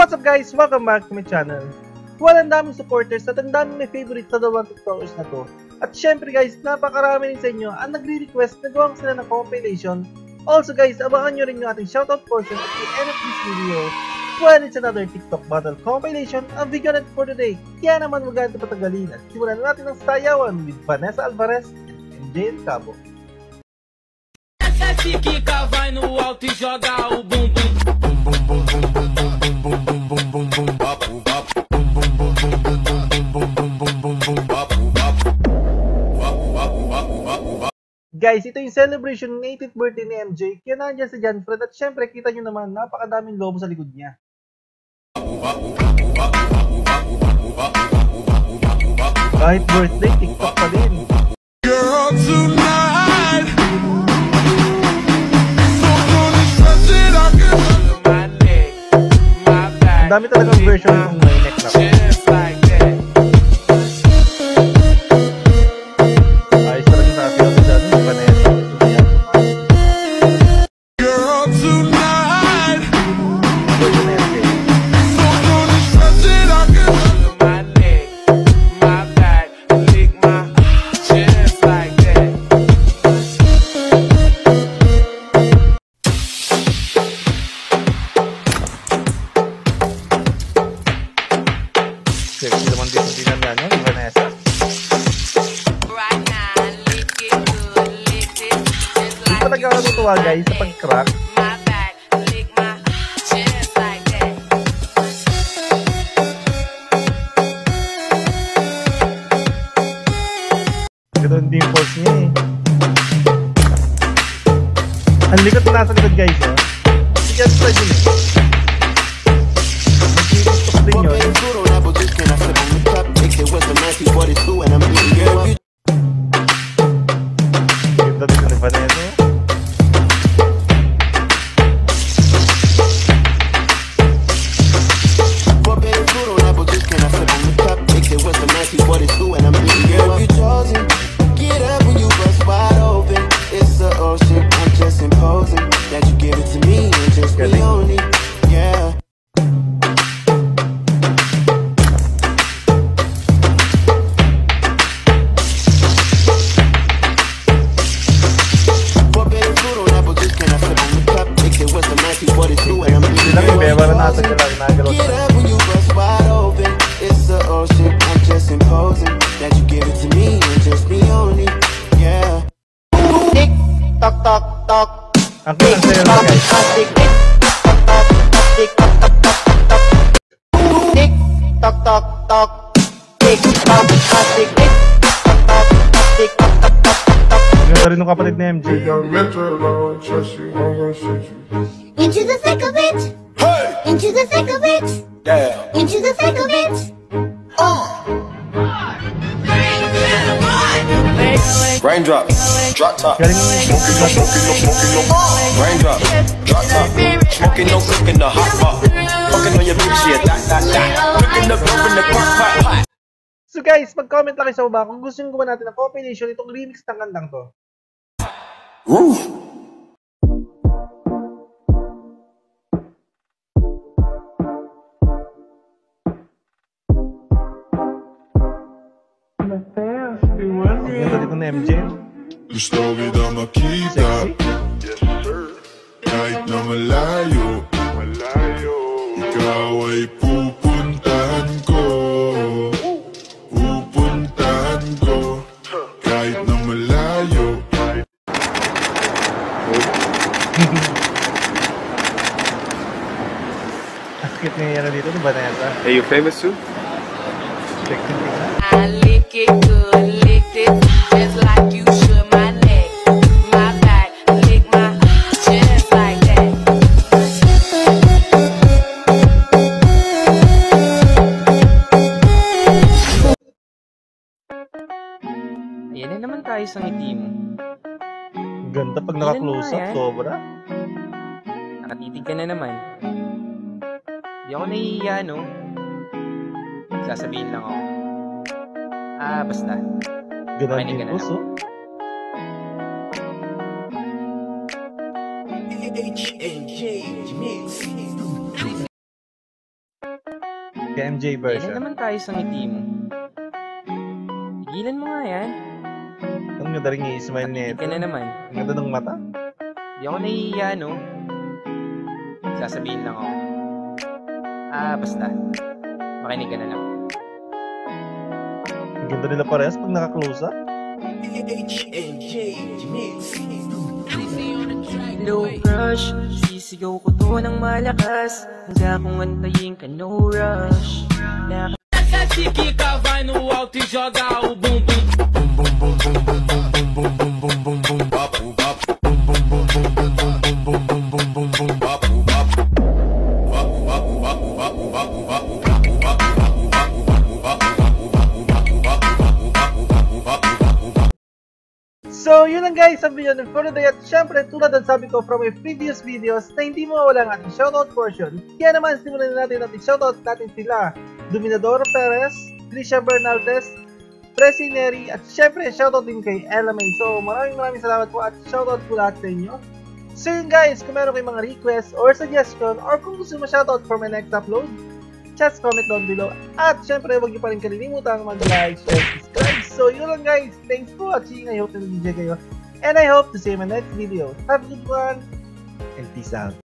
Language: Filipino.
What's up guys? Welcome back to my channel. Well, ang daming supporters at ang daming may favorite sa dalawang TikTokers na to. At syempre guys, napakarami rin sa inyo ang nagre-request na gawang sila ng compilation. Also guys, abangan nyo rin yung ating shoutout portion at the end of this video. Well, it's another TikTok battle compilation ang video natin for today. Kaya naman wag natin patagalin at simulan natin ang sayawan with Vanessa Alvarez and MJ Cabo. Kika vai no alto e joga o bumbum. Guys, ito yung celebration ng 18th birthday ni MJ. Kaya nandiyan si John Fred at syempre kita nyo naman napakadaming lobo sa likod niya. Kahit birthday, TikTok pa din. Girl, tonight. Ang dami talagang version ng may neck na. Ayos talaga sa atin ako dyan. Vanessa. Girl, tonight. Version na MJ. Sexy naman dito din na yan, Vanessa. Hindi pa talaga natutuwa guys sa pag-crack. Ganoon din yung pulse niya eh. Ang likod na nasa likod guys oh. Sige, try din eh. Mag-i-stok din yun. Ganda dito ni Vanessa. Silang yung beba na nasa nila ginagalaw sa Tok tok tok. ang kulang sa'yo na guys. Tok tok tok. Ganda rin ng kapatid ni MJ. Into the thick of it. Into the thick of it. Into the thick of it. Raindrop, drop top. Galing mo Raindrop, drop top. Smoking no cooking the hot pot. Fucking on your bitch, yeah, that. Cooking the in the pot. So guys, mag-comment lang kayo sa baba kung gusto nyo gawa natin ng compilation itong remix ng kantang to. Woo! Ang ganda dito ni MJ. Gusto kita makita. Kahit na malayo. Ikaw ay pupuntahan ko. Kahit na malayo. Ang cute niya yan dito ni Vanessa. Hey, you famous too? Sexy. I lick it good, lick it just like you should my neck, my back, lick my chest like that. Ayan na naman tayo sa ngiti mo. Ang ganda pag naka-close up, sobra. Nakatitig ka na naman. Di ako nahihiya, no? Sasabihin lang ako. Basta. Ganda Makinig ka din na puso. lang. Kay MJ Ilan version. naman tayo sa ngiti mo. Tigilan mo nga yan. Ang ganda rin yung smile niya Ka ito. na naman. Ang ganda ng mata. Di ako nahihiya, no? Sasabihin lang ako. Basta. Makinig ka na lang. Ang ganda nila parehas pag naka-close up. Hello crush, sisigaw ko to ng malakas. Handa kong antayin ka, no rush. Essa Kika vai no alto e joga o bumbum. So, yun lang guys ang video ng for today. At syempre, tulad ng sabi ko from my previous videos na hindi mawala ang ating shoutout portion. Kaya naman, simulan na natin ating shoutout natin sila. Dominador Perez, Trisha Bernaldez, Presi Neri, at syempre, shoutout din kay Ella May. So, maraming salamat po at shoutout po lahat sa inyo. So yun guys, kung meron kayong mga request or suggestion or kung gusto mo shoutout for my next upload, just comment down below. At syempre, huwag niyo pa rin kalilimutang mag-like, share, subscribe. So yun lang guys, thanks for watching. I hope na nag-enjoy kayo. And I hope to see you in my next video. Have a good one, and peace out.